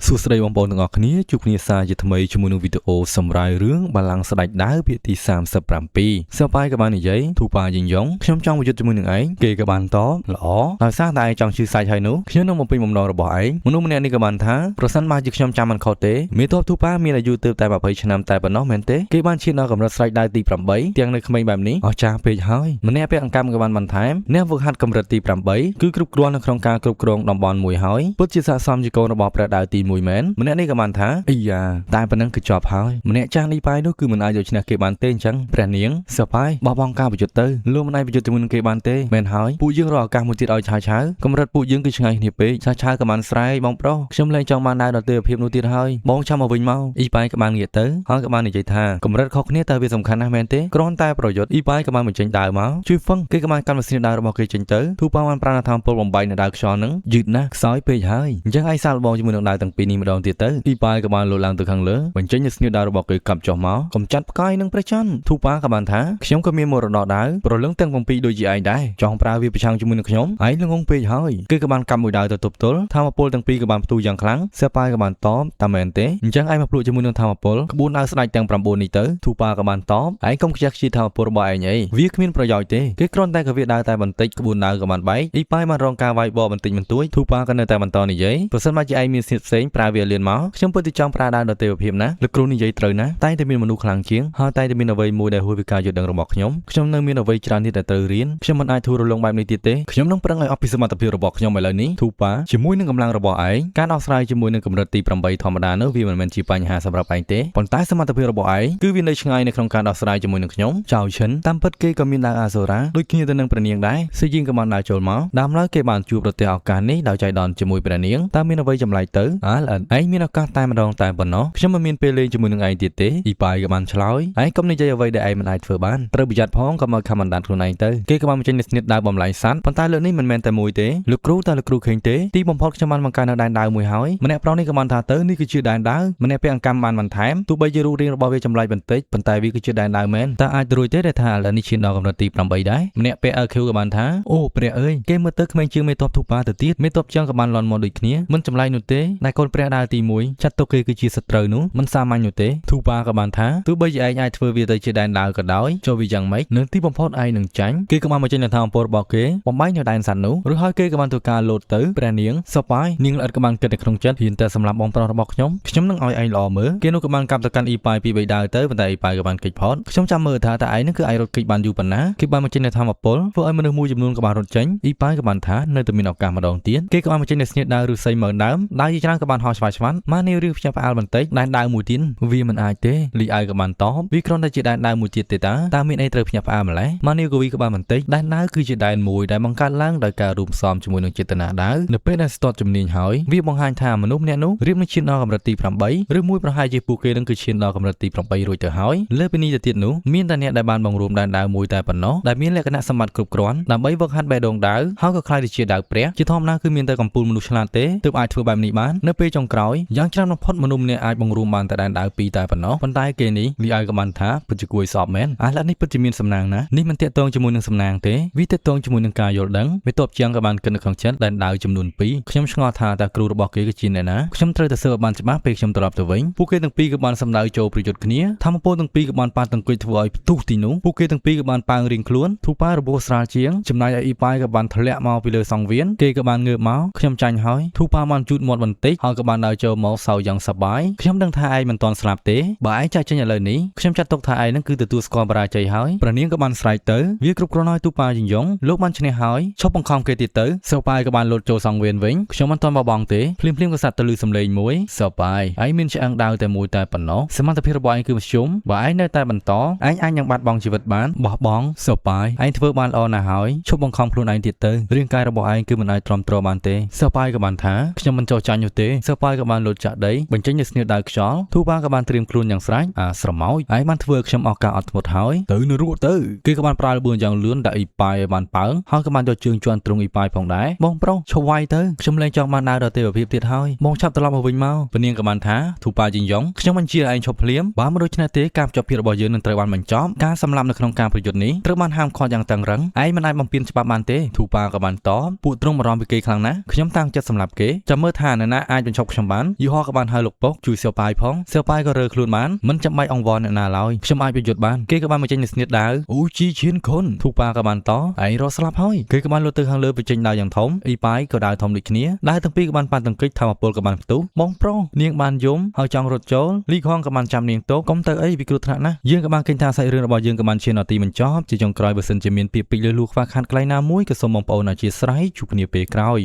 សួស្តីបងប្អូនទាំងអស់គ្នាជួបគ្នាសារជាថ្មីជាមួយនឹងវីដេអូសម្រាយរឿងបាឡាំងស្ដេចដាវភាគទី37សបាយក៏បាននិយាយធូប៉ាយិញយ៉ងខ្ញុំចង់ប្រយុទ្ធជាមួយនឹងឯងគេក៏បានតបល្អដោយសារតែឯងចង់ជឿសាច់ហើយនោះខ្ញុំនឹងបំពេញបំណងរបស់ឯងមនុស្សម្នាក់នេះក៏បានថាប្រសិនបើជាខ្ញុំចាំមិនខុសទេមេតបធូប៉ាមានអាយុទើបតែ20ឆ្នាំតែប៉ុណ្ណោះមែនទេគេបានឈានដល់កម្រិតស្ដេចដាវទី8ទាំងនៅក្មេងបែបនេះអស្ចារ្យពេកហើយម្នាក់ពាក់អង្កាំក៏បានបន្ថែមអ្នកវឹកហាត់កម្រិតទី8គឺគ្រប់គ្រាន់នៅក្នុងការគ្រប់គ្រងតំបន់មួយហើយពិតជាស័ក្តិសមជាកូនរបស់ព្រះដាវទី1មែនម្នាក់នេះក៏បានថាអីយ៉ាតែប៉ុណ្ណឹងគឺចប់ហើយម្នាក់ចាស់នេះបាយនោះគឺមិនអាចយកឈ្នះគេបានទេអញ្ចឹងព្រះនាងសបាយបោះបង់ការប្រយុទ្ធទៅលោកមិនអាចប្រយុទ្ធជាមួយនឹងគេបានទេមែនហើយពួកយើងរកឱកាសមួយទៀតឲ្យឆាវឆាវកម្រិតពួកយើងគឺឆ្ងាយគ្នាពេកឆាវឆាវក៏បានស្រែកបងប្រុសខ្ញុំលែងចង់បានដើរដល់ទេវភាពនោះទៀតហើយបងចាំមកវិញមកអ៊ីបាយក៏បានងាកទៅហើយក៏បាននិយាយថាកម្រិតខុសគ្នាតែវាសំខាន់ណាស់មែនទេគ្រាន់តែប្រយុទ្ធអ៊ីបាយក៏បានបញ្ចេញដើរមកជួយហ្វឹងគេក៏បានកាន់ម៉ាស៊ីនដើររបស់គេចេញទៅទូប៉ាបានប្រាណថាពលបំបីនៅដើរខ្យល់នឹងយឺតណាស់ខ្សោយពេកហើយអញ្ចឹងឯងសាកល្បងជាមួយនឹងដើរទាំងពីរនេះម្ដងទៀតទៅអ៊ីបាយក៏បានលោតឡើងទៅខាងលើបញ្ចេញនូវស្នៀវដើររបស់គេកាប់ចុះមកកំចាត់ផ្កាយនឹងព្រះច័ន្ទទូប៉ាក៏បានថាខ្ញុំក៏មានមរតកដើរប្រលឹងទាំង7ដូចជាឯងដែរចង់ប្រើវាប្រឆាំងជាមួយនឹងខ្ញុំឯងល្ងងពេកហើយគេក៏បានកាប់មួយដើរទៅទប់ទល់ថាមពលទាំងពីរក៏បានផ្ទុះយ៉ាងខ្លាំងសៀប៉ាយក៏បានតបតែមែនទេអញ្ចឹងឯងមកភ្លក់ជាមួយនឹងថាមពលក្បួនដើរស្ដេចទាំង9នេះទៅទូប៉ាក៏បានតបឯងកុំខ្ជះខ្ជាយថាមពលរបស់ឯងអីវាគ្មានប្រយោជន៍ទេគេគ្រាន់តែក៏វាដើរតែបន្តិចក្បួនដើរក៏បានបែកអ៊ីប៉ាយបានរងការវាយបបន្តិចបន្តួចទូប៉ាក៏នៅតែបន្តនិយាយប្រសិនបើជាឯងមានស្នៀតផ្សេងប្រើវាលៀនមកខ្ញុំពិតជាចង់ប្រើដើរដល់ទេវភាពណាលោកគ្រូនិយាយត្រូវណាតែតែមានមនុស្សខ្លាំងជាងហើយតែមានអ្វីមួយដែលហួសពីការយល់ដឹងរបស់ខ្ញុំនៅមានអ្វីច្រើនទៀតដែលត្រូវរៀនខ្ញុំមិនអាចធូររលុងបែបនេះទៀតទេខ្ញុំនឹងប្រឹងឲ្យអស់ពីសមត្ថភាពរបស់ខ្ញុំឥឡូវនេះធូប៉ាជាមួយនឹងកម្លាំងរបស់ឯងការដោះស្រាយជាមួយនឹងកម្រិតទី8ធម្មតានោះវាមិនមែនជាបញ្ហាសម្រាប់ឯងទេប៉ុន្តែសមត្ថភាពរបស់ឯងគឺវានៅឆ្ងាយនៅក្នុងការដោះស្រាយជាមួយនឹងខ្ញុំចៅឈិនតាមពិតគេក៏មានដើរអាសូរ៉ាដូចគ្នាទៅនឹងព្រះនាងដែរសេយីងក៏បានដើរចូលមកដើមឡើយគេបានជួបប្រទះឱកាសនេះដោយចៃដន្យជាមួយព្រះនាងតើមានអ្វីចម្លែកទៅល្អិតឯងមានឱកាសតែម្ដងតែប៉ុណ្ណោះខ្ញុំមិនមានពេលលេងជាមួយនឹងឯងទៀតទេអ៊ីប៉ាយក៏បានឆ្លើយឯងកុំនិយាយអ្វីដែលឯងមិនអាចធ្វើបានត្រូវប្រយ័ត្នផងកុំឲ្យខំបណ្ដាតខ្លួនឯងទៅគេក៏បានបញ្ចេញនូវស្នៀតដើរបំលែងសัตว์ប៉ុន្តែលើកនេះមិនមែនតែមួយទេលោកគ្រូតើលោកគ្រូឃើញទេទីបំផុតខ្ញុំបានបង្កើតនៅដែនដើរមួយហើយម្នាក់ប្រុសនេះក៏បានថាទៅនេះគឺជាដែនដើរម្នាក់ពាក់អង្កាំបានបន្ថែមទោះបីជារូបរាងរបស់វាចម្លែកបន្តិចប៉ុន្តែវាគឺជាដែនដើរមែនតើអាចរួចទេដែលថាឥឡូវនេះឈានដល់កម្រិតទី8ដែរម្នាក់ពាក់ LQ ក៏បានថាអូព្រះអើយគេមើលទៅក្មេងជាងមេតបធូប៉ាទៅទៀតមេតបចឹងក៏បានលន់មកដូចគ្នាមិនចម្លែកនោះទេតែកូនព្រះដើរទី1ចាត់ទុកគេគឺជាសត្រូវនោះមិនសាមញ្ញនោះទេធូប៉ាក៏បានថាទោះបីជាឯងអាចធ្វើវាទៅជាដែនដើរក៏ដោយចូលវាយ៉ាងម៉េចនៅទីបំផុតឯងនឹងចាញ់គេក៏បានបញ្ចេញនូវថាអំពើរបស់គេបំបែកនៅដែនសัตว์នោះឬហើយគេក៏បានធ្វើការលោតទៅព្រះនាងសបាយនាងល្អិតក៏បានគិតនៅក្នុងចិត្តហ៊ានតែសម្រាប់បងប្រុសរបស់ខ្ញុំនឹងឲ្យឯងល្អមើលគេនោះក៏បានកាប់ទៅកាន់អ៊ីប៉ាយពី3ដើរទៅប៉ុន្តែអ៊ីប៉ាយក៏បានគេចផុតខ្ញុំចាំមើលថាតើឯងនឹងគឺឯងរត់គេចបានយូរប៉ុណ្ណាគេបានបញ្ចេញនូវថាអំពើធ្វើឲ្យមនុស្សមួយចំនួនក៏បានរត់ចេញអ៊ីប៉ាយក៏បានថានៅតែមានឱកាសម្ដងទៀតគេក៏បានបញ្ចេញនូវស្នៀតដើរឬស័យមើលដើមដើរជាច្រើនក៏បានហោះឆ្វាយឆ្វាន់ម៉ានីរឿងភ្ញាក់ផ្អើលបន្តិចដែនដើរមួយទៀតវាមិនអាចទេលីអៅក៏បានតបវាគ្រាន់តែជាដែនដើរមួយទៀតទេតើមានអីត្រូវភ្ញាក់ផ្អើលម្ល៉េះម៉ានីកូវីក៏បានបន្តិចដែនដើរគឺជាដែនមួយដែលបង្កើតឡើងដោយការរួមផ្សំជាមួយនឹងចេតនាដើរនៅពេលដែលស្ទាត់ជំនាញហើយវាបង្ហាញថាមនុស្សម្នាក់នោះរៀបនឹងឈានដល់កម្រិតទី8ឬមួយប្រហែលជាពួកគេនឹងគឺឈានដល់កម្រិតទី8រួចទៅហើយលើពីនេះទៅទៀតនោះមានតែអ្នកដែលបានបង្រួមដែនដើរមួយតែប៉ុណ្ណោះដែលមានលក្ខណៈសម្បត្តិគ្រប់គ្រាន់ដើម្បីវឹកហាត់បេះដូងដើរហើយក៏ខ្លាយទៅជាដើរព្រះជាធម្មតាគឺមានតែកំពូលមនុស្សឆ្លាតទេទើបអាចធ្វើបែបនេះបាននៅពេលចុងក្រោយយ៉ាងច្រើនបំផុតមនុស្សម្នាក់អាចបង្រួមបានតែដែនដើរ2តែប៉ុណ្ណោះប៉ុន្តែគេនេះលីអៅក៏បានថាពិតជាគួរឲ្យសោកមែនអាឡែនេះពិតជាមានសំណាងណាស់នេះមិនតាក់ទងជាមួយនឹងសំណាងទេវាតាក់ទងជាមួយនឹងការយល់ដឹងមេតបជាងក៏បានគិតនៅក្នុងចិត្តដែនដើរចំនួន2ខ្ញុំឆ្ងល់ថាតើគ្រូរបស់គេគឺជាអ្នកណាខ្ញុំត្រូវតែស៊ើបឲ្យបានច្បាស់ពេលខ្ញុំត្រឡប់ទៅវិញពួកគេទាំងពីរក៏បានសម្ដៅចូលប្រយុទ្ធគ្នាធម្មពលទាំងពីរក៏បានប៉ះទង្គិចធ្វើឲ្យផ្ទុះទីនោះពួកគេទាំងពីរក៏បានប៉ើងរៀងខ្លួនធូប៉ារបួសស្រាលជាងចំណែកឯអ៊ីប៉ាយក៏បានធ្លាក់មកពីលើសង្វៀនគេក៏បានងើបមកខ្ញុំចាញ់ហើយធូប៉ាបានជូតមាត់បន្តិចហើយក៏បានដើរចូលមកសោយ៉ាងសប្បាយខ្ញុំដឹងថាឯងមិនទាន់ស្លាប់ទេបើឯងចាក់ចេញឥឡូវនេះខ្ញុំចាត់ទុកថាឯងនឹងគឺទទួលស្គាល់បរាជ័យហើយព្រះនាងក៏បានស្រែកទៅវាគ្រប់គ្រាន់ហើយទូប៉ាយិញយ៉ងលោកបានឈ្នះហើយឈប់បង្ខំគេទៀតទៅសោប៉ាយក៏បានលោតចូលសង្វៀនវិញខ្ញុំមិនទាន់បបងទេភ្លាមក៏សាត់ទៅលឺសំឡេងមួយសោប៉ាយឯងមានឆ្អឹងដាវតែមួយតែប៉ុណ្ណោះសមត្ថភាពរបស់ឯងគឺមធ្យមបើឯងនៅតែបន្តឯងអាចនឹងបាត់បង់ជីវិតបានបោះបង់សោប៉ាយឯងធ្វើបានល្អណាស់ហើយឈប់បង្ខំខ្លួនឯងទៀតទៅរាងកាយរបស់ឯងគឺមិនអាចទ្រាំទ្របានទេសោប៉ាយក៏បានថាខ្ញុំមិនចោទចាញ់នោះទេសោប៉ាយក៏បានលោតចាក់ដីបញ្ចេញនូវស្នៀតដើរខ្យល់ទូប៉ាក៏បានត្រៀមខ្លួនយ៉ាងស្រេចស្រមោចឯងបានធ្វើឲ្យខ្ញុំអស់ការអត់ធ្មត់ហើយទៅនរកទៅគេក៏បានប្រើល្បឿនយ៉ាងលឿនដាក់អ៊ីប៉ាយឲ្យបានប៉ើងហើយក៏បានយកជើងជន់ទ្រង់អ៊ីប៉ាយផងដែរបងប្រុសឈប់វាយទៅខ្ញុំលែងចង់បានដើរដល់ទេវភាពទៀតហើយបងឆាប់ត្រឡប់មកវិញមកពនាងក៏បានថាធូប៉ាយិញយ៉ងខ្ញុំបញ្ជាឯងឈប់ភ្លាមបើមិនដូច្នេះទេការបញ្ចប់ភាពរបស់យើងនឹងត្រូវបានបញ្ចប់ការសម្លាប់នៅក្នុងការប្រយុទ្ធនេះត្រូវបានហាមឃាត់យ៉ាងតឹងរឹងឯងមិនអាចបំពានច្បាប់បានទេធូប៉ាក៏បានតបពួកទ្រង់បារម្ភពីគេខ្លាំងណាស់ខ្ញុំតាំងចិត្តសម្លាប់គេចាំមើលថានរណាអាចបញ្ ឈប់ខ្ញុំបានយូហោក៏បានហៅលោកពុកជួយសៀវប៉ាយផងសៀវប៉ាយក៏រើខ្លួនបានមិនចាំបាច់អង្វរអ្នកណាឡើយខ្ញុំអាចប្រយុទ្ធបានគេក៏បានបញ្ចេញនូវស្នៀតដាវអូជីឈៀនខុនធូប៉ាក៏បានតឯងរត់ស្លាប់ហើយគេក៏បានលុតទៅខាងលើបញ្ចេញដាវយ៉ាងធំអ៊ីប៉ាយក៏ដាវធំដូចគ្នាដាវទាំងពីរក៏បានប៉ះទង្គិចថាមពលក៏បានផ្ទុះបងប្រុសនាងបានយំហើយចង់រត់ចូលលីខងក៏បានចាំនាងតូកុំទៅអីពីគ្រោះថ្នាក់ណាស់យើងក៏បានឃើញថាសាច់រឿងរបស់យើងក៏បានឈានដល់ទីបញ្ចប់ជាចុងក្រោយបើសិនជាមានពាក្យពេចន៍លើសលួខ្វះខាតកន្លែងណាមួយក៏សូមបងប្អូនអធិស្ឋានជួបគ្នាពេលក្រោយ